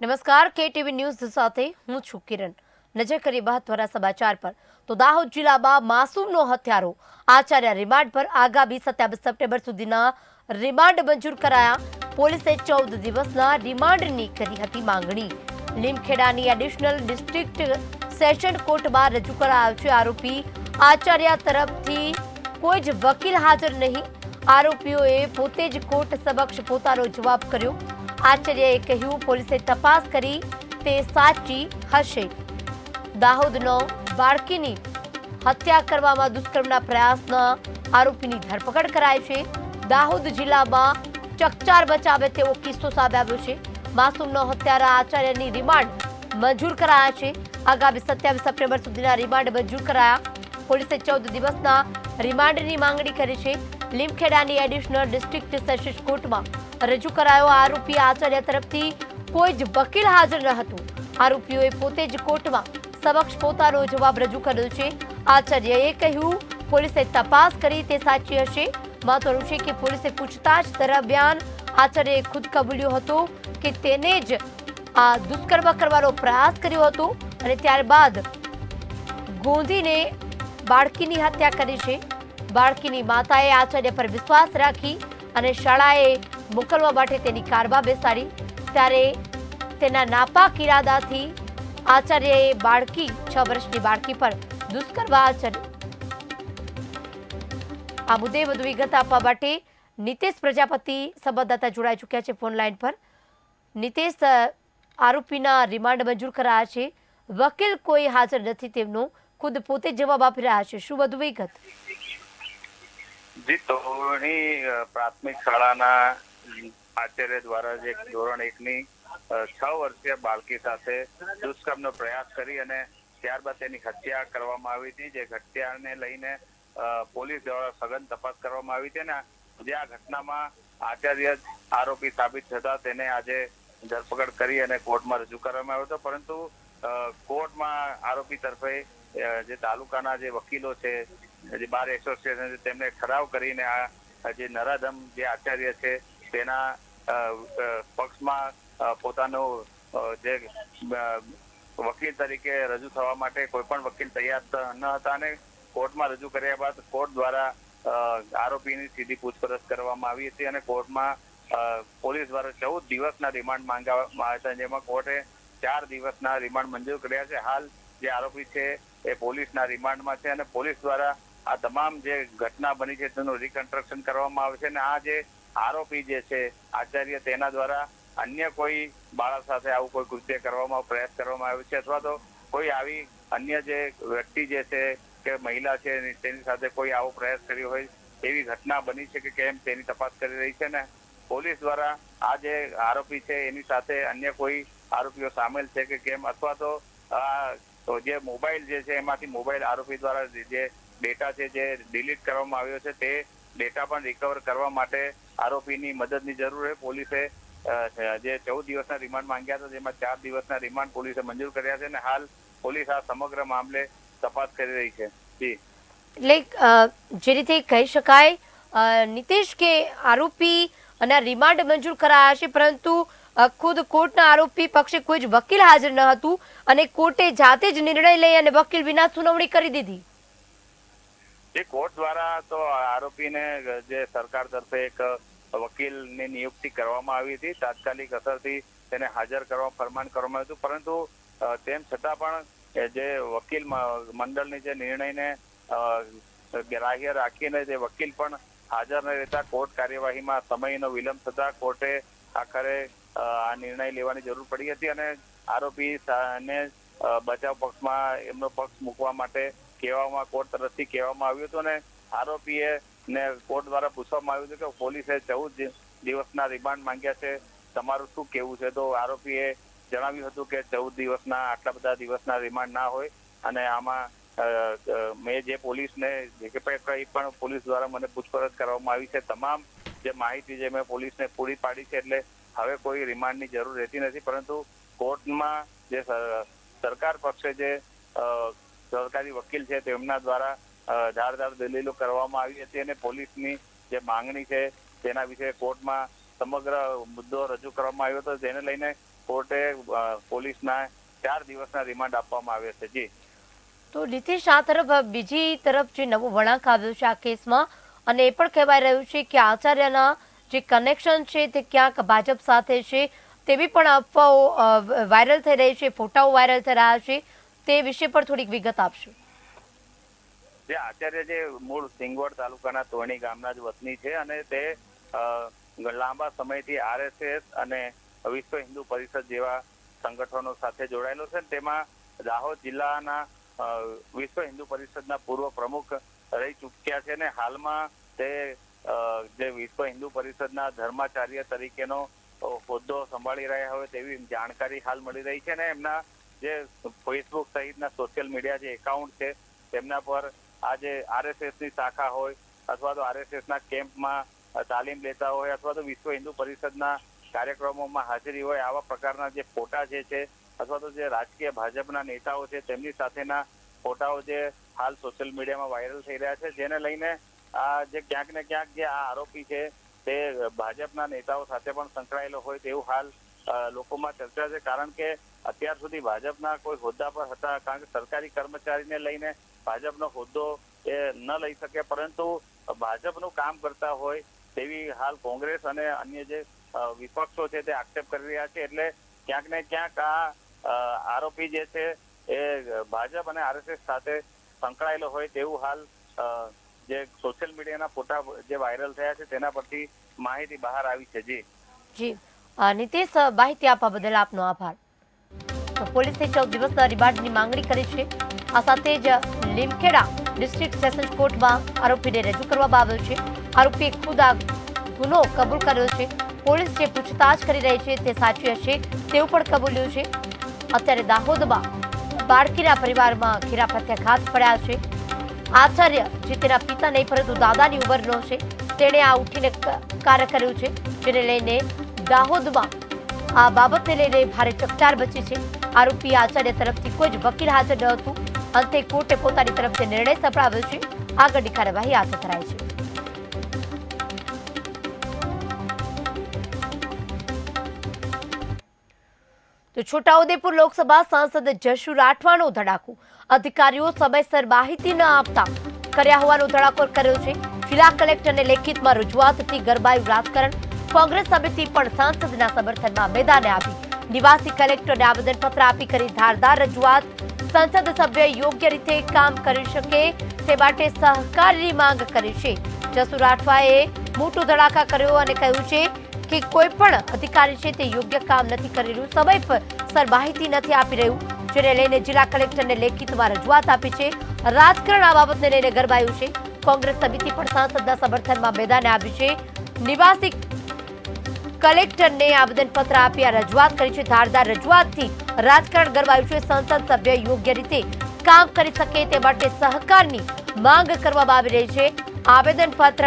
નમસ્કાર KTV news સાથે હું છું કિરણ। નજર કરી મહત્વના સમાચાર પર તો દાહોદ જિલ્લામાં માસૂમનો હત્યારો આચાર્ય રિમાન્ડ પર આગામી 27 સપ્ટેમ્બર સુધીના રિમાન્ડ મંજૂર કરાયા। પોલીસે 14 દિવસના રિમાન્ડની કરી હતી માંગણી। લીમખેડાની એડિશનલ ડિસ્ટ્રિક્ટ સેશન કોર્ટમાં રજૂ કરાયો છે આરોપી આચાર્ય તરફથી કોઈ જ વકીલ હાજર નહીં। આરોપીઓએ પોતે જ કોર્ટ સમક્ષ પોતાનો જવાબ કર્યો। આચાર્યએ કહ્યું પોલીસે તપાસ કરી તે સાચી હશે। દાહોદનો બાળકીની હત્યા કરવામાં દુષ્કર્મના પ્રયાસના આરોપીની ધરપકડ કરાઈ છે। દાહોદ જિલ્લામાં ચકચાર મચાવે તેવો કિસ્સો સામે આવ્યો છે। માસૂમનો હત્યારા આચાર્યની રિમાન્ડ મંજૂર કરાયા છે। આગામી 27 સપ્ટેમ્બર સુધીના રિમાન્ડ મંજૂર કરાયા। પોલીસે 14 દિવસના રિમાન્ડની માંગણી કરી છે। લીમખેડાની એડિશનલ ડિસ્ટ્રિક્ટ સેશન્સ કોર્ટમાં રજૂ કરાયો આરોપી આચાર્ય તરફથી કોઈ જ વકીલ હાજર ન હતું। આરોપીઓએ પોતે જ કોર્ટમાં સમક્ષ પોતાનો જવાબ રજૂ કર્યો છે। આચાર્યએ કહ્યું પોલીસે તપાસ કરી તે સાચી હશે। મહત્વનું છે કે પોલીસે પૂછતાછ દરમિયાન આચાર્યએ ખુદ કબૂલ્યો હતો કે તેને જ આ દુષ્કર્મ કરવાનો પ્રયાસ કર્યો હતો અને ત્યારબાદ ગોંધીને બાળકીની હત્યા કરી છે। બાળકીની માતાએ આચાર્ય પર વિશ્વાસ રાખી અને શાળાએ મોકલવા માટે તેની કારમાં બેસાડી ત્યારે તેના નાપાક ઇરાદાથી આચાર્યએ 6 વર્ષની બાળકી પર દુષ્કર્મ આચર્યું। આ મુદ્દે વધુ વિગત આપવા માટે નિતેશ પ્રજાપતિ સંવાદદાતા જોડાઈ ચૂક્યા છે ફોન લાઈન પર। નિતેશ, આરોપીના રિમાન્ડ મંજૂર કરાયા છે, વકીલ કોઈ હાજર નથી, તેમનો ખુદ પોતે જવાબ આપી રહ્યા છે, શું વધુ વિગત? જી, તોરણી પ્રાથમિક શાળાના આચાર્ય દ્વારા જે ધોરણ 1 ની 6 વર્ષીય બાળકી સાથે દુષ્કર્મનો પ્રયાસ કરી અને ત્યારબાદ તેની હત્યા કરવામાં આવી હતી। જે હત્યાને લઈને પોલીસ દ્વારા સઘન તપાસ કરવામાં આવી હતી અને જે આ ઘટનામાં આચાર્ય આરોપી સાબિત થતા તેને આજે ધરપકડ કરી અને કોર્ટમાં રજૂ કરવામાં આવ્યો હતો। પરંતુ કોર્ટમાં આરોપી તરફે જે તાલુકાના જે વકીલો છે, જે બાર એસોસિએશન છે, તેમને ઠરાવ કરીને આ જે નરાધમ જે આચાર્ય છે તેના પક્ષમાં પોતાનો જે વકીલ તરીકે રજૂ થવા માટે કોઈ પણ વકીલ તૈયાર ન હતા અને કોર્ટમાં રજૂ કર્યા બાદ કોર્ટ દ્વારા આરોપીની સીધી પૂછપરછ કરવામાં આવી હતી અને કોર્ટમાં પોલીસ દ્વારા 14 દિવસના રિમાન્ડ માંગવામાં આવ્યા હતા, જેમાં કોર્ટે 4 દિવસના રિમાન્ડ મંજૂર કર્યા છે। હાલ જે આરોપી છે એ પોલીસના રિમાન્ડમાં છે અને પોલીસ દ્વારા આ તમામ જે ઘટના બની છે તેનું રિકન્સ્ટ્રક્શન કરવામાં આવે છે અને આ જે આરોપી જે છે આચાર્ય તેના દ્વારા અન્ય કોઈ બાળક સાથે આવું કોઈ કૃત્ય કરવામાં પ્રયાસ કરવામાં આવ્યો છે અથવા તો કોઈ આવી અન્ય જે વ્યક્તિ જે છે કે મહિલા છે તેની સાથે કોઈ આવો પ્રયાસ કર્યો હોય એવી ઘટના બની છે કે કેમ તેની તપાસ કરી રહી છે ને પોલીસ દ્વારા આ જે આરોપી છે એની સાથે અન્ય કોઈ આરોપીઓ સામેલ છે કે કેમ અથવા તો જે મોબાઈલ જે છે એમાંથી મોબાઈલ આરોપી દ્વારા જે ડેટા છે જે ડિલીટ કરવામાં આવ્યો છે તે ડેટા પણ રિકવર કરવા માટે આરોપીની મદદની જરૂર છે। પોલીસે જે 14 દિવસના રિમાન્ડ માંગ્યા હતા જેમાં 4 દિવસના રિમાન્ડ પોલીસે મંજૂર કર્યા છે અને હાલ પોલીસ આ સમગ્ર મામલે તપાસ કરી રહી છે। જી, એટલે જે રીતે કહી શકાય નિતેશ કે આરોપી અને રિમાન્ડ મંજૂર કરાયા છે પરંતુ ખુદ કોર્ટના આરોપી પક્ષે કોઈ જ વકીલ હાજર ન હતું અને કોર્ટે જાતે જ નિર્ણય લઈ અને વકીલ વિના સુનાવણી કરી દીધી। જે કોર્ટ દ્વારા તો આરોપીને જે સરકાર તરફે એક વકીલની નિયુક્તિ કરવામાં આવી હતી, તાત્કાલિક અસરથી તેને હાજર કરવા ફરમાન કરવામાં આવ્યું હતું, પરંતુ તેમ છતાં પણ જે વકીલ મંડળની જે નિર્ણયને ગ્રાહ્ય રાખીને જે વકીલ પણ હાજર ન રહેતા કોર્ટ કાર્યવાહીમાં સમયનો વિલંબ થતા કોર્ટે આખરે આ નિર્ણય લેવાની જરૂર પડી હતી અને આરોપીને બચાવ પક્ષમાં એમનો પક્ષ મૂકવા માટે કોર્ટ તરફથી કહેવામાં આવ્યું હતું અને આરોપીએ ને કોર્ટ દ્વારા પૂછવામાં આવ્યું હતું કે પોલીસે 14 દિવસના રિમાન્ડ માંગ્યા છે, તમારું શું કહેવું છે? તો આરોપીએ જણાવ્યું હતું કે 14 દિવસના આટલા બધા દિવસના રિમાન્ડ ના હોય અને આમાં મેં જે પોલીસને જે કંઈ પણ પોલીસ દ્વારા મને પૂછપરછ કરવામાં આવી છે તમામ જે માહિતી જે મેં પોલીસને પૂરી પાડી છે એટલે હવે કોઈ રિમાન્ડની જરૂર રહેતી નથી। પરંતુ કોર્ટમાં જે સરકાર પક્ષે જે સરકારી વકીલ છે તેમના દ્વારા ધારદાર દલીલો કરવામાં આવી હતી અને પોલીસની જે માંગણી છે તેના વિશે કોર્ટમાં સમગ્ર મુદ્દો રજૂ કરવામાં આવ્યો હતો, જેને લઈને કોર્ટે પોલીસના 4 દિવસના રિમાન્ડ આપવામાં આવ્યા છે. જી તો નીતિશ, આ તરફ બીજી તરફ જે નવો વળાંક આવ્યો છે આ કેસમાં, અને એ પણ કહેવાય રહ્યું છે કે આચાર્યના જે કનેક્શન છે તે ક્યાંક ભાજપ સાથે છે, તેવી પણ અફવાઓ વાયરલ થઈ રહી છે, ફોટાઓ વાયરલ થઈ રહ્યા છે, તે વિશે પણ થોડીક વિગત આપશો. જે આચાર્ય જે મૂળ સિંગવડ તાલુકાના તોરણી ગામના જ વતની છે અને તે લાંબા સમયથી આરએસએસ અને વિશ્વ હિન્દુ પરિષદ જેવા સંગઠનો સાથે જોડાયેલો છે. તેમાં દાહોદ જિલ્લાના વિશ્વ હિન્દુ પરિષદના પૂર્વ પ્રમુખ રહી ચૂક્યા છે અને હાલમાં તે જે વિશ્વ હિન્દુ પરિષદના ધર્માચાર્ય તરીકેનો હોદ્દો સંભાળી રહ્યા હોય તેવી જાણકારી હાલ મળી રહી છે. અને એમના જે ફેસબુક સહિતના સોશિયલ મીડિયા જે એકાઉન્ટ છે તેમના પર આ જે આરએસએસની શાખા હોય અથવા તો આરએસએસના કેમ્પમાં તાલીમ લેતા હોય અથવા તો વિશ્વ હિન્દુ પરિષદના કાર્યક્રમોમાં હાજરી હોય આવા પ્રકારના જે ફોટા જે છે અથવા તો જે રાજકીય ભાજપના નેતાઓ છે તેમની સાથેના ફોટાઓ જે હાલ સોશિયલ મીડિયામાં વાયરલ થઈ રહ્યા છે, જેને લઈને આ જે ક્યાંક ને ક્યાંક જે આ આરોપી છે તે ભાજપના નેતાઓ સાથે પણ સંકળાયેલો હોય તેવું હાલ લોકોમાં ચર્ચા છે. કારણ કે અત્યાર સુધી ભાજપના કોઈ હોદ્દા પર હતા, કારણ કે સરકારી કર્મચારીને લઈને ભાજપનો હોદ્દો એ ન લઈ શકે, પરંતુ ભાજપનું કામ કરતા હોય તેવી હાલ કોંગ્રેસ અને અન્ય જે વિપક્ષો છે તે આક્ષેપ કરી રહ્યા છે. એટલે ક્યાંક ને ક્યાંક આ આરોપી જે છે એ ભાજપ અને આરએસએસ સાથે સંકળાયેલો હોય તેવું હાલ જે સોશિયલ મીડિયાના ફોટા જે વાયરલ થયા છે તેના પરથી માહિતી બહાર આવી છે. જી નીતિશ, માહિતી આપવા બદલ આપનો આભાર. તો પોલીસે 14 દિવસના રિમાન્ડની માંગણી કરી છે. આ સાથે જ લીમખેડા ડિસ્ટ્રિક્ટ સેશન્સ કોર્ટમાં આરોપીને રજૂ કરવામાં આવ્યો છે. આરોપીએ ખુદ આ ગુનો કબૂલ કર્યો છે. પોલીસ જે પૂછતાછ કરી રહી છે તે સાચી હશે તેવું પણ કબૂલ્યું છે. અત્યારે દાહોદમાં બાળકીના પરિવારમાં ઘેરા પ્રત્યાઘાત પડ્યા છે. આચાર્ય જે તેના પિતા નહીં પરંતુ દાદાની ઉંમરનો છે, તેણે આ ઉઠીને કાર્ય કર્યું છે, જેને લઈને દાહોદમાં આ બાબતને લઈને ભારે ચકચાર મચી છે. આરોપી આચાર્ય તરફથી કોઈ જ વકીલ હાજર ન હતું. અંતે કોર્ટે પોતાની તરફથી નિર્ણય સંભળાવ્યો છે. આગળની કાર્યવાહી હાથ ધરાઈ છે. તો છોટાઉદેપુર લોકસભા સાંસદ જશુ રાઠવાનો ધડાકો. અધિકારીઓ સમયસર માહિતી ન આપતા કર્યા હોવાનો ધડાકો કર્યો છે. જિલ્લા કલેક્ટરને લેખિતમાં રજૂઆતથી ગરબાયું રાજકારણ. કોંગ્રેસ સમિતિ પણ સાંસદના સમર્થનમાં મેદાને આવી. નિવાસી કલેક્ટરને આવેદનપત્ર આપી કરી ધારદાર રજૂઆત. સંસદ સભ્ય યોગ્ય રીતે કામ કરી શકે તે માટે સહકારની માંગ કરી છે. જશુ રાઠવાએ મોટો ધડાકા કર્યો અને કહ્યું છે કે કોઈ પણ અધિકારી છે તે યોગ્ય કામ નથી કરી રહ્યું, સમયસર માહિતી નથી આપી રહ્યું, જેને લઈને જિલ્લા કલેક્ટરને લેખિતમાં રજૂઆત આપી છે. રાજકારણ આ બાબતને લઈને ગરબાયું છે. કોંગ્રેસ સમિતિ પણ સાંસદના સમર્થનમાં મેદાને આવી છે. નિવાસી કલેક્ટરને આવેદનપત્ર આપી આ રજૂઆત કરી છે. ધારદાર રજૂઆતથી રાજકારણ ગરબાયું છે. સંસદ સભ્ય યોગ્ય રીતે કામ કરી શકે તે માટે સહકારની માંગ કરવામાં આવી રહી છે. આવેદનપત્ર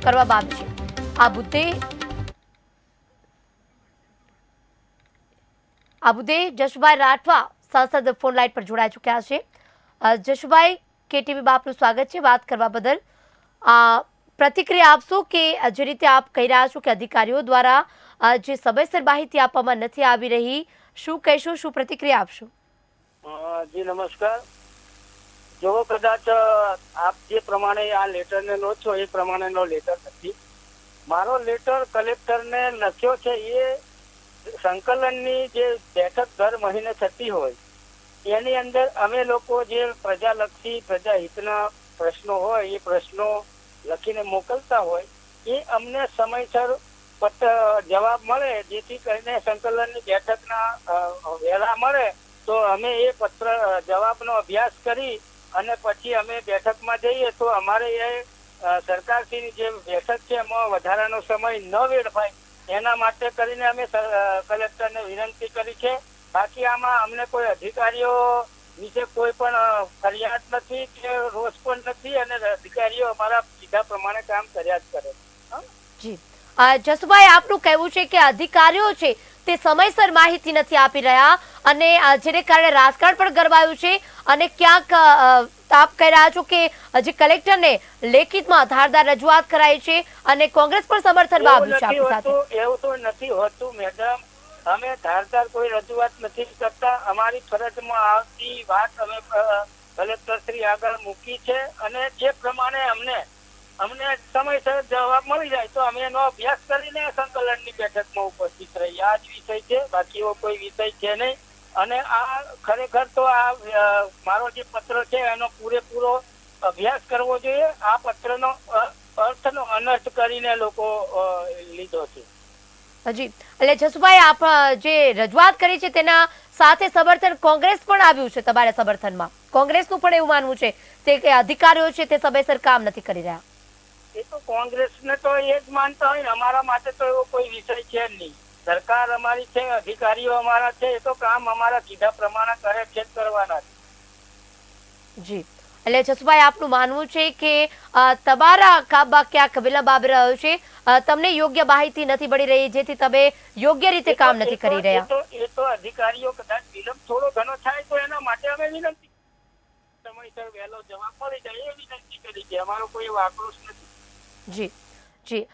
કરવામાં આવી છે. આ મુદ્દે જશુભાઈ રાઠવા સાંસદ ફોન લાઈન પર જોડાઈ ચૂક્યા છે. જશુભાઈ, કેટીવીમાં આપનું સ્વાગત છે. વાત કરવા બદલ પ્રતિક્રિયા આપશો કે જે રીતે આપ કહી રહ્યા છો કે અધિકારીઓ દ્વારા જે સમયસર માહિતી આપવામાં નથી આવી રહી, શું કહેશો, શું પ્રતિક્રિયા આપશો? જી નમસ્કાર. જો કદાચ આપ જે પ્રમાણે આ લેટરને લો છો એ પ્રમાણેનો લેટર નથી. મારો લેટર કલેક્ટરને લખ્યો છે એ સંકલનની જે બેઠક દર મહિને થતી હોય એની અંદર અમે લોકો જે પ્રજાલક્ષી પ્રજાહિતના પ્રશ્નો હોય એ પ્રશ્નો લખીને મોકલતા હોય એ અમને સમયસર જવાબ મળે, જેથી કરીને સંકલનની બેઠકના વહેલા મળે તો અમે એ જવાબનો અભ્યાસ કરી અને પછી અમે બેઠકમાં જઈએ તો અમારે એ સરકારશ્રીની જે બેઠક છે એમાં વધારાનો સમય ન વેડફાય એના માટે કરીને અમે કલેક્ટરને વિનંતી કરી છે. બાકી આમાં અમને કોઈ અધિકારીઓ વિશે કોઈ પણ ફરિયાદ નથી કે રોષ પણ નથી અને અધિકારીઓ અમારા સીધા પ્રમાણે કામ કર્યા જ કરે. જી, જસુભાઈ, આપનું કહેવું છે કે અધિકારીઓ છે તે સમયસર માહિતી નથી આપી રહ્યા અને જેને કારણે રાજકારણ પણ ગરમાયું છે અને ક્યાંક આપ કહી રહ્યા છો કે હજી કલેક્ટરને લેખિતમાં ધારદાર રજૂઆત કરાઈ છે અને કોંગ્રેસ પણ સમર્થનમાં આવ્યું છે આપની સાથે. એવું તો નથી હોતું મેડમ. અમે ધારદાર કોઈ રજૂઆત નથી કરતા. અમારી ફરજમાં આવતી વાત અમે કલેક્ટર શ્રી આગળ મૂકી છે અને જે પ્રમાણે અમને સમયસર જવાબ મળી જાય તો અમે એનો અભ્યાસ કરીને સંકલનની બેઠકમાં ઉપસ્થિત રહી. આ જ વિષય છે, બાકી એવો કોઈ વિષય છે નહીં. અને આ ખરેખર તો આ મારો જે પત્ર છે એનો પૂરેપૂરો અભ્યાસ કરવો જોઈએ. આ પત્રનો અર્થનો અનર્થ કરીને લોકો લીધો છે. જી, એટલે જસુભાઈ, આપ જે રજૂઆત કરી છે તેના સાથે સમર્થન કોંગ્રેસ પણ આવ્યું છે તમારા સમર્થનમાં. કોંગ્રેસનું પણ એવું માનવું છે કે અધિકારીઓ છે તે સમયસર કામ નથી કરી રહ્યા. એ તો કોંગ્રેસને તો એ જ માનતા હોય ને. અમારા માટે તો એવો કોઈ વિષય છે જ નહીં. સરકાર અમારી છે, અધિકારીઓ અમારા છે, એ તો કામ અમારા કીધા પ્રમાણે કરે છે, કરવાના છે. જી, એટલે જસુભાઈ, આપનું માનવું છે કે તમારા કામમાં ક્યાંક વિલંબ આવી રહ્યો છે, તમને યોગ્ય માહિતી નથી મળી રહી જેથી તમે યોગ્ય રીતે કામ નથી કરી રહ્યા. એ તો અધિકારીઓ કદાચ વિલંબ થોડો ઘણો થાય તો એના માટે અમે વિનંતી સમયસર વહેલો જવાબ મળી જાય એ વિનંતી કરી છે. અમારો કોઈ આક્રોશ નથી. જી જી,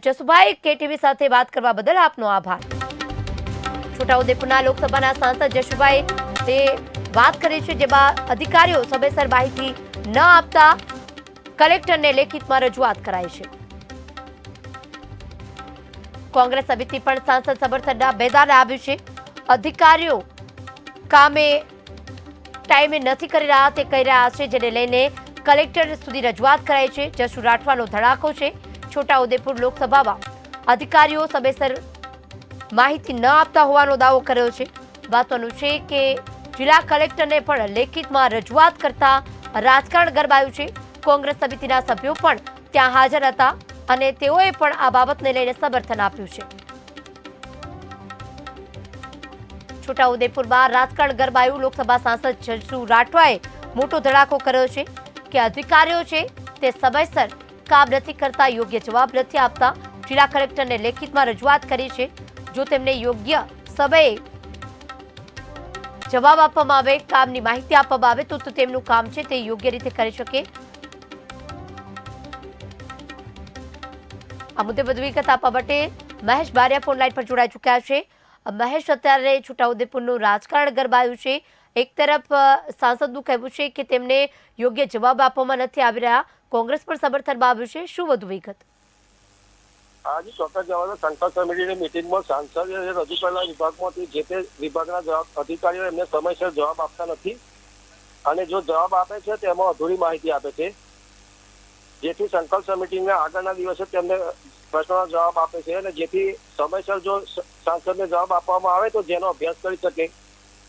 જસુભાઈ, કેટીવી સાથે વાત કરવા બદલ આપનો આભાર. છોટાઉદેપુરના લોકસભાના સાંસદ જશુભાઈ તે વાત કરી છે જેમાં અધિકારીઓ સમયસર માહિતી ન આપતા કલેક્ટરને લેખિતમાં રજૂઆત કરાઈ છે. કોંગ્રેસ સમિતિ પણ સાંસદ સમર્થનના મેદાને આવ્યું છે. અધિકારીઓ કામે ટાઈમે નથી કરી રહ્યા તે કહી રહ્યા છે, જેને લઈને કલેક્ટર સુધી રજૂઆત કરાઈ છે. જશુ રાઠવાનો ધડાકો છે. છોટાઉદેપુર લોકસભામાં અધિકારીઓ સમયસર માહિતી ન આપતા હોવાનો દાવો કર્યો છે. મહત્વનું છે કે જિલ્લા કલેક્ટરને પણ લેખિતમાં રજૂઆત કરતા રાજકારણ ગરમાયું છે. કોંગ્રેસ સમિતિના સભ્યો પણ ત્યાં હાજર હતા અને તેઓએ પણ આ બાબતને લઈને સમર્થન આપ્યું છે. છોટાઉદેપુરમાં રાજકારણ ગરમાયું. લોકસભા સાંસદ જશુ રાઠવાએ મોટો ધડાકો કર્યો છે કે અધિકારીઓ છે તે સમયસર કામ નથી કરતા, યોગ્ય જવાબ નથી આપતા. જિલ્લા કલેક્ટરને લેખિતમાં રજૂઆત કરી છે. જો તેમને યોગ્ય સમયે જવાબ આપવામાં આવે, કામની માહિતી આપવામાં આવે તો તેમનું કામ છે તે યોગ્ય રીતે કરી શકે. આ મુદ્દે વધુ વિગત આપવા માટે મહેશ બારિયા ફોન લાઈન પર જોડાઈ ચૂક્યા છે. મહેશ, અત્યારે છોટાઉદેપુરનું રાજકારણ ગરમાયું છે. એક તરફ સાંસદનું કહેવું છે કે તેમને યોગ્ય જવાબ આપવામાં નથી આવી રહ્યા, કોંગ્રેસ પણ સમર્થનમાં આવ્યું છે. શું વધુ વિગત? આજે ચોક્કસ જવાબ સંકલ્પ સમિતિની મિટિંગમાં સાંસદે રજૂ કરેલા વિભાગમાંથી જે તે વિભાગના અધિકારીઓ એમને સમયસર જવાબ આપતા નથી અને જો જવાબ આપે છે તેમાં અધૂરી માહિતી આપે છે, જેથી સંકલ્પ સમિતિના આગળના દિવસે તેમને પ્રશ્નોના જવાબ આપે છે અને જેથી સમયસર જો સાંસદને જવાબ આપવામાં આવે તો જેનો અભ્યાસ કરી શકે.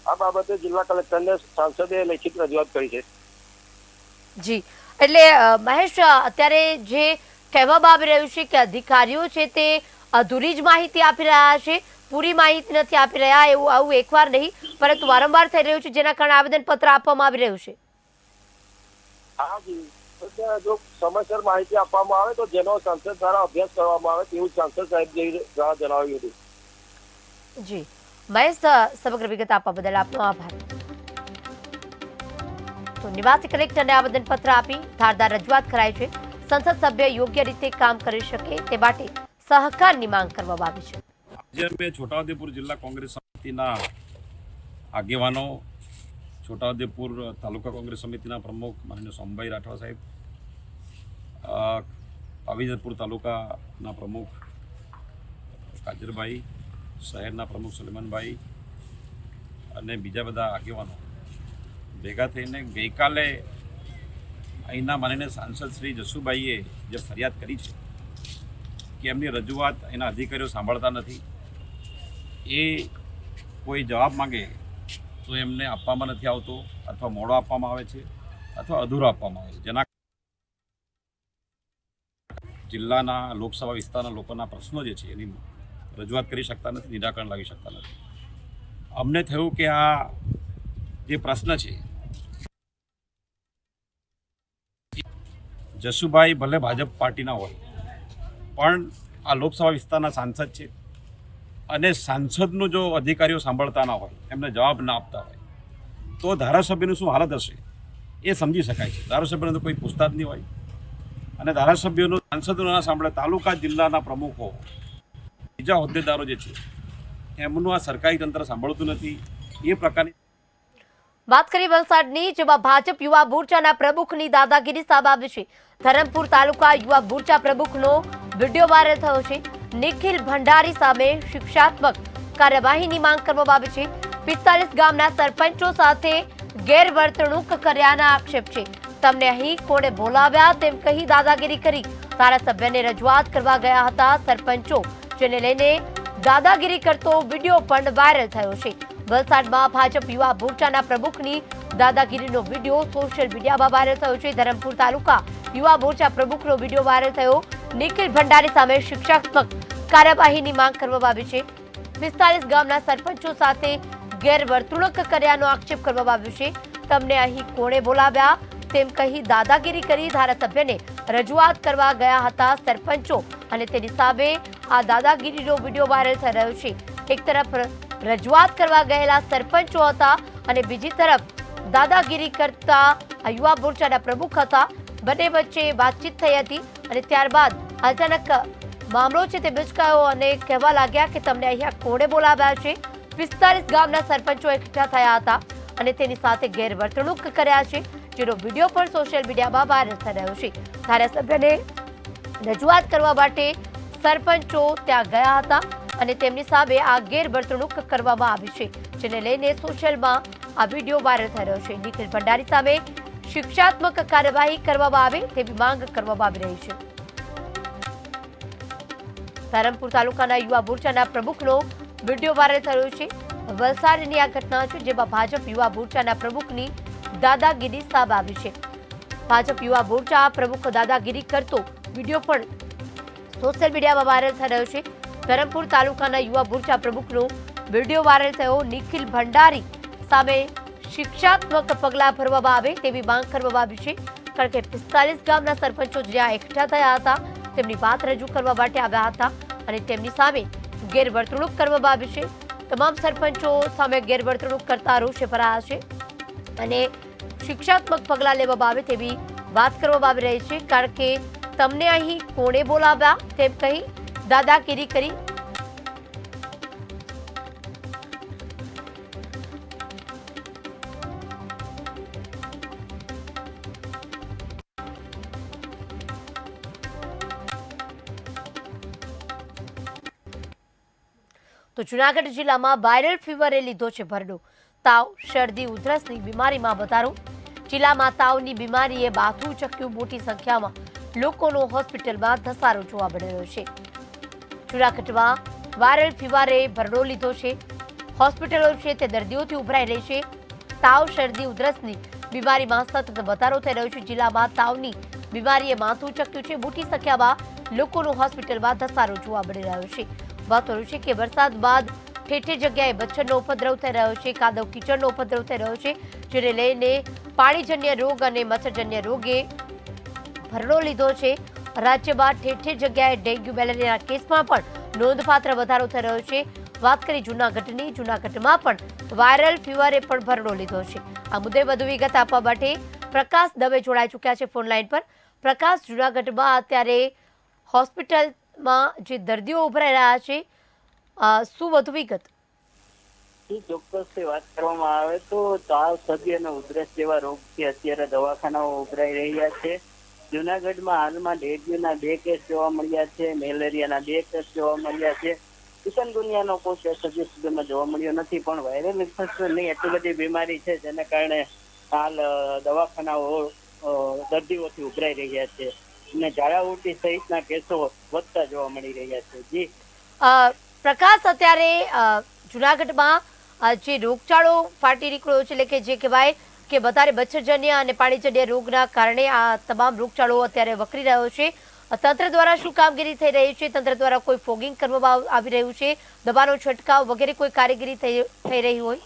આ બાબતે જિલ્લા કલેક્ટરને સાંસદે લેખિત રજૂઆત કરી છે. જી, એટલે મહેશ, અત્યારે જે કહેવામાં આવી રહ્યું છે કે અધિકારીઓ છે તે અધૂરી જ માહિતી આપી રહ્યા છે, પૂરી માહિતી નથી આપી રહ્યા, એવું આવું એકવાર નહીં પરંતુ વારંવાર થઈ રહ્યું છે, જેના કારણે આવેદનપત્ર આપવામાં આવી રહ્યું છે. હા જી, જો સમયસર માહિતી આપવામાં આવે તો જેનો સંસદ દ્વારા અભ્યાસ કરવામાં આવે તેવું સાંસદ સાહેબ દ્વારા જણાવ્યું હતું. જી મહેશ, સમગ્ર વિગત આપવા બદલ આપનો આભાર. તો નિવાસી કલેક્ટરને આવેદનપત્ર આપી ધારદાર રજૂઆત કરાઈ છે. સંસદ સભ્ય યોગ્ય રીતે કામ કરી શકે તે માટે સહકારની માંગ કરવામાં આવી છે. આજે અમે છોટાઉદેપુર જિલ્લા કોંગ્રેસ સમિતિના આગેવાનો, છોટાઉદેપુર તાલુકા કોંગ્રેસ સમિતિના પ્રમુખ માનનીય સોમભાઈ રાઠવા સાહેબ, પાવીજતપુર તાલુકાના પ્રમુખ કાજરભાઈ, શહેરના પ્રમુખ સલેમાનભાઈ અને બીજા બધા આગેવાનો ભેગા થઈને ગઈકાલે અહીંના માનનીય સાંસદ શ્રી જશુભાઈએ જે ફરિયાદ કરી છે કે એમની રજૂઆત એના અધિકારીઓ સાંભળતા નથી, એ કોઈ જવાબ માંગે તો એમને આપવામાં નથી આવતો અથવા મોડો આપવામાં આવે છે અથવા અધૂરો આપવામાં આવે છે, જેના જિલ્લાના લોકસભા વિસ્તારના લોકોના પ્રશ્નો જે છે એની રજૂઆત કરી શકતા નથી, નિરાકરણ લાવી શકતા નથી. અમને થયું કે આ જે પ્રશ્ન છે, જશુભાઈ ભલે ભાજપ પાર્ટીના હોય પણ આ લોકસભા વિસ્તારના સાંસદ છે અને સાંસદનું જો અધિકારીઓ સાંભળતા ના હોય, એમને જવાબ ના આપતા હોય, તો ધારાસભ્યનું શું હાલત હશે એ સમજી શકાય છે. ધારાસભ્યને તો કોઈ પૂછતા જ નહીં હોય, અને ધારાસભ્યોનું સાંસદો ના સાંભળે, તાલુકા જિલ્લાના પ્રમુખો, બીજા હોદ્દેદારો જે છે એમનું આ સરકારી તંત્ર સાંભળતું નથી. એ પ્રકારની વાત કરી વલસાડની, જેમાં ભાજપ યુવા મોરચાના પ્રમુખની દાદાગીરી સામે આવી છે. ધરમપુર તાલુકા યુવા મોરચા પ્રમુખનો વિડીયો વાયરલ થયો છે. નિખિલ ભંડારી સામે શિક્ષાત્મક કાર્યવાહીની માંગ કરવામાં આવી છે. 45 ગામના સરપંચો સાથે ગેરવર્તણૂક કર્યાના આક્ષેપ છે. તમને અહીં કોણે બોલાવ્યા તેમ કહી દાદાગીરી કરી ધારાસભ્યને રજૂઆત કરવા ગયા હતા સરપંચો, જેને લઈને દાદાગીરી કરતો વિડીયો પણ વાયરલ થયો છે. વલસાડમાં ભાજપ યુવા મોરચાના પ્રમુખની દાદાગીરીનો વિડીયો સોશિયલ મીડિયામાં વાયરલ થયો છે. ધરમપુર તાલુકા યુવા મોરચા પ્રમુખનો વિડીયો વાયરલ થયો. નિખિલ ભંડારી સામે શિક્ષાત્મક કાર્યવાહીની માંગ કરવામાં આવી છે. 45 ગામના સરપંચો સાથે ગેરવર્તણૂક કર્યાનો આક્ષેપ કરવામાં આવ્યો છે. તમને અહીં કોણે બોલાવ્યા તેમ કહી દાદાગીરી કરી ધારાસભ્યને રજૂઆત કરવા ગયા હતા સરપંચો, અને તેની સામે આ દાદાગીરીનો વિડીયો વાયરલ થઈ રહ્યો છે. એક તરફ રજૂઆત કરવા ગયેલા સરપંચો હતા અને બીજી તરફ દાદાગીરી કરતા આ યુવા મોરચાના પ્રમુખ હતા. બંને વચ્ચે વાતચીત થઈ હતી અને ત્યારબાદ અચાનક મામલો છે તે બચકાયો અને કહેવા લાગ્યા કે તમને અહીંયા કોણે બોલાવ્યા છે. 45 ગામના સરપંચો એકઠા થયા હતા અને તેની સાથે ગેરવર્તણૂક કર્યા છે, જેનો વિડીયો પણ સોશિયલ મીડિયામાં વાયરલ થઈ રહ્યો છે. ધારાસભ્યને રજૂઆત કરવા માટે સરપંચો ત્યાં ગયા હતા અને તેમની સામે આ ગેરવર્તણૂક કરવામાં આવી છે, જેને લઈને સોશિયલમાં આ વિડીયો વાયરલ થઈ રહ્યો છે. નિખિલ ભંડારી સામે શિક્ષાત્મક કાર્યવાહી કરવામાં આવે તેવી માંગ કરવામાં આવી રહી છે. ધરમપુર તાલુકાના યુવા મોરચાના પ્રમુખનો વિડીયો વાયરલ થયો છે. વલસાડની આ ઘટના છે, જેમાં ભાજપ યુવા મોરચાના પ્રમુખની દાદાગીરી સામે આવી છે. ભાજપ યુવા મોરચા પ્રમુખ દાદાગીરી કરતો વિડીયો પણ સોશિયલ મીડિયામાં વાયરલ થઈ રહ્યો છે. ધરમપુર તાલુકાના યુવા મોરચા પ્રમુખનો વિડીયો વાયરલ થયો. નિખિલ ભંડારી સામે શિક્ષાત્મક પગલાં ભરવામાં આવે તેવી માંગ કરવામાં આવી છે, કારણ કે 45 ગામના સરપંચો જ્યાં એકઠા થયા હતા તેમની વાત રજૂ કરવા માટે આવ્યા હતા અને તેમની સામે ગેરવર્તણૂક કરવામાં આવી છે. તમામ સરપંચો સામે ગેરવર્તણૂક કરતા રોષે ભરાયા છે અને શિક્ષાત્મક પગલાં લેવામાં આવે તેવી વાત કરવામાં આવી રહી છે, કારણ કે તમને અહીં કોણે બોલાવ્યા તેમ કહી દાદાગીરી કરી તો જૂનાગઢ જિલ્લામાં વાયરલ ફીવરે લીધો છે ભરડો. તાવ, શરદી, ઉધરસની બીમારીમાં વધારો. જિલ્લામાં તાવની બીમારીએ બાથું ચક્યું. મોટી સંખ્યામાં લોકોનો હોસ્પિટલમાં ધસારો જોવા મળી રહ્યો છે. જૂનાગઢમાં વાયરલ ફીવરે ભરડો લીધો છે. હોસ્પિટલો છે તે દર્દીઓથી ઉભરાઈ રહી છે. તાવ, શરદી, ઉધરસની બીમારીમાં સતત વધારો થઈ રહ્યો છે. જિલ્લામાં તાવની બીમારીએ માથું ચક્યું છે. મોટી સંખ્યામાં લોકોનો હોસ્પિટલમાં ધસારો જોવા મળી રહ્યો છે. વાત છે કે વરસાદ બાદ ઠેર ઠેર જગ્યાએ મચ્છરનો ઉપદ્રવ થઈ રહ્યો છે. કાદવ કીચડનો ઉપદ્રવ થઈ રહ્યો છે, જેને લઈને પાણીજન્ય રોગ અને મચ્છરજન્ય રોગે ભરડો લીધો છે. રાજ્યમાં ઠેર ઠેર જગ્યાએ ડેન્ગ્યુ, મેલેરિયાના કેસમાં પણ નોંધપાત્ર વધારો થઈ રહ્યો છે. વાત કરી જૂનાગઢની, જૂનાગઢમાં પણ વાયરલ ફીવરે પણ ભરડો લીધો છે. આ મુદ્દે વધુ વિગત આપવા માટે પ્રકાશ દવે જોડાઈ ચૂક્યા છે ફોન લાઈન પર. પ્રકાશ, જૂનાગઢમાં અત્યારે હોસ્પિટલમાં જે દર્દીઓ ઉભરાઈ રહ્યા છે, શું વધુ વિગત? ચોક્કસ વાત કરવામાં આવે તો તાવ, શરદી અને ઉધરસ જેવા રોગથી અત્યારે દવાખાનાઓ ઉભરાઈ રહ્યા છે. જૂનાગઢમાં હાલમાં ડેન્ગ્યુના 2 કેસ જોવા મળ્યા છે, મેલેરિયાના 2 કેસ જોવા મળ્યા છે. ચિકનગુનિયાનો કોઈ કેસ હજી સુધીમાં જોવા મળ્યો નથી, પણ વાયરલ ઇન્ફેક્શનની એટલી બધી બીમારી છે જેના કારણે હાલ દવાખાનાઓ દર્દીઓથી ઉભરાઈ રહ્યા છે અને ઝાડા ઉલટી સહિતના કેસો વધતા જોવા મળી રહ્યા છે. જી પ્રકાશ, અત્યારે જૂનાગઢમાં જે રોગચાળો ફાટી નીકળ્યો છે, એટલે કે જે કહેવાય કે વધારે મચ્છરજન્ય અને પાણીજન્ય રોગના કારણે આ તમામ રોગચાળો અત્યારે વકરી રહ્યો છે. તંત્ર દ્વારા શું કામગીરી થઈ રહી છે? તંત્ર દ્વારા કોઈ ફોગિંગ કરવામાં આવી રહ્યું છે, દવાનો છંટકાવ વગેરે કોઈ કારીગરી થઈ રહી હોય?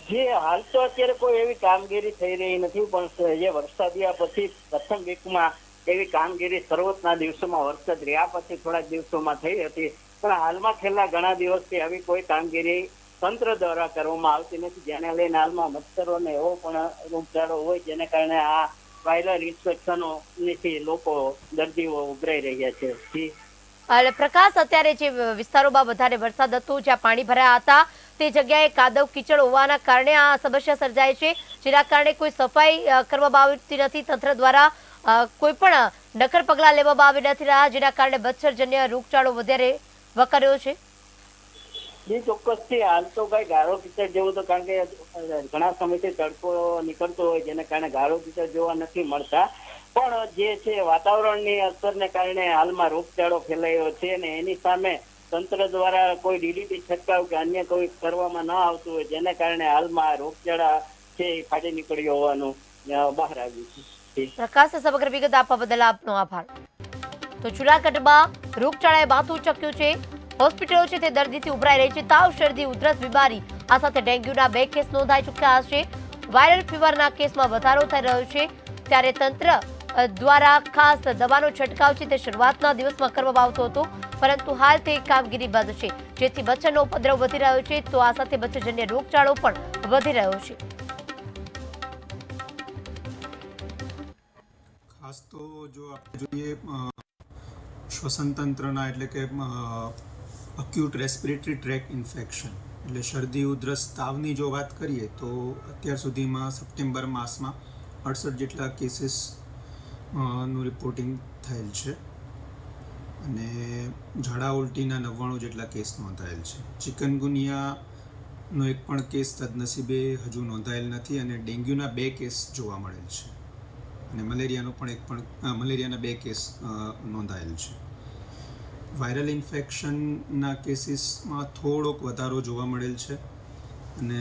જે હાલ તો અત્યારે કોઈ એવી કામગીરી થઈ રહી નથી, પણ જે વરસાદિયા પછી પ્રથમ વીકમાં એવી કામગીરી શરૂઆતના દિવસોમાં વરસાદ રહ્યા પછી થોડાક દિવસોમાં થઈ હતી, પણ હાલમાં છેલ્લા ઘણા દિવસથી આવી કોઈ કામગીરી તંત્ર દ્વારા કરવામાં આવતી નથી, જેને લઈને હાલમાં મચ્છરોને એવો પણ રોગચાળો હોય જેને કારણે આ વાયરલ ઇન્ફેક્શનોથી લોકો દર્દીઓ ઉભરાઈ રહ્યા છે. એટલે પ્રકાશ, અત્યારે જે વિસ્તારોમાં વધારે વરસાદ હતો, જ્યાં પાણી ભરાયા હતા, તે જગ્યાએ કાદવ કીચડ હોવાના કારણે આ સમસ્યા સર્જાય છે, જેના કારણે કોઈ સફાઈ કરવામાં આવતી નથી. તંત્ર દ્વારા કોઈ પણ નક્કર પગલાં લેવામાં આવી નથી રહ્યા, જેના કારણે મચ્છરજન્ય રોગચાળો વધારે વકર્યો છે. જે ચોક્કસથી હાલ તો કઈ ગાળો કીચડ જેવું તો, કારણ કે ઘણા સમયથી તડકો નીકળતો હોય જેને કારણે ગાળો કીચડ જોવા નથી મળતા, પણ જે છે વાતાવરણની અસરને કારણે હાલમાં રોગચાળો ફેલાયો છે અને એની સામે તંત્ર દ્વારા કોઈ ડીડીટી છંટકાવ કે અન્ય કોઈ કરવામાં ન આવતું હોય જેને કારણે હાલમાં રોગચાળા છે એ ફાટી નીકળ્યો હોવાનું બહાર આવ્યું છે. પ્રકાશ, સમગ્ર વિગત આપવા બદલ આપનો આભાર. તો જૂનાગઢમાં રોગચાળાએ માથું ઉચક્યું છે. હોસ્પિટલો છે તે દર્દીથી ઉભરાઈ રહી છે. તાવ, શરદી, ઉધરસ બીમારી, આ સાથે ડેન્ગ્યુના 2 કેસ નોંધાઈ ચૂક્યા છે. વાયરલ ફીવરના કેસમાં વધારો થઈ રહ્યો છે, ત્યારે તંત્ર દ્વારા ખાસ દવાનો છંટકાવ છે તે શરૂઆતના દિવસમાં કરવામાં આવતો હતો, પરંતુ હાલ તે કામગીરી બંધ છે, જેથી મચ્છરનો ઉપદ્રવ વધી રહ્યો છે, તો આ સાથે મચ્છરજન્ય રોગચાળો પણ વધી રહ્યો છે. ખાસ તો જો આપણે જોઈએ શ્વસન તંત્રના એટલે કે અક્યુટ રેસ્પિરેટરી ટ્રેક ઇન્ફેક્શન એટલે શરદી, ઉધરસ, તાવની જો વાત કરીએ તો અત્યાર સુધીમાં સપ્ટેમ્બર માસમાં 68 જેટલા કેસીસ નું રિપોર્ટિંગ થયેલ છે અને ઝાડા ઉલટીના 99 જેટલા કેસ નોંધાયેલ છે. ચિકનગુનિયાનો એક પણ કેસ સદનસીબે હજુ નોંધાયેલ નથી અને ડેન્ગ્યુના 2 કેસ જોવા મળેલ છે અને મલેરિયાના 2 કેસ નોંધાયેલ છે. વાયરલ ઇન્ફેક્શનના કેસીસમાં થોડોક વધારો જોવા મળેલ છે અને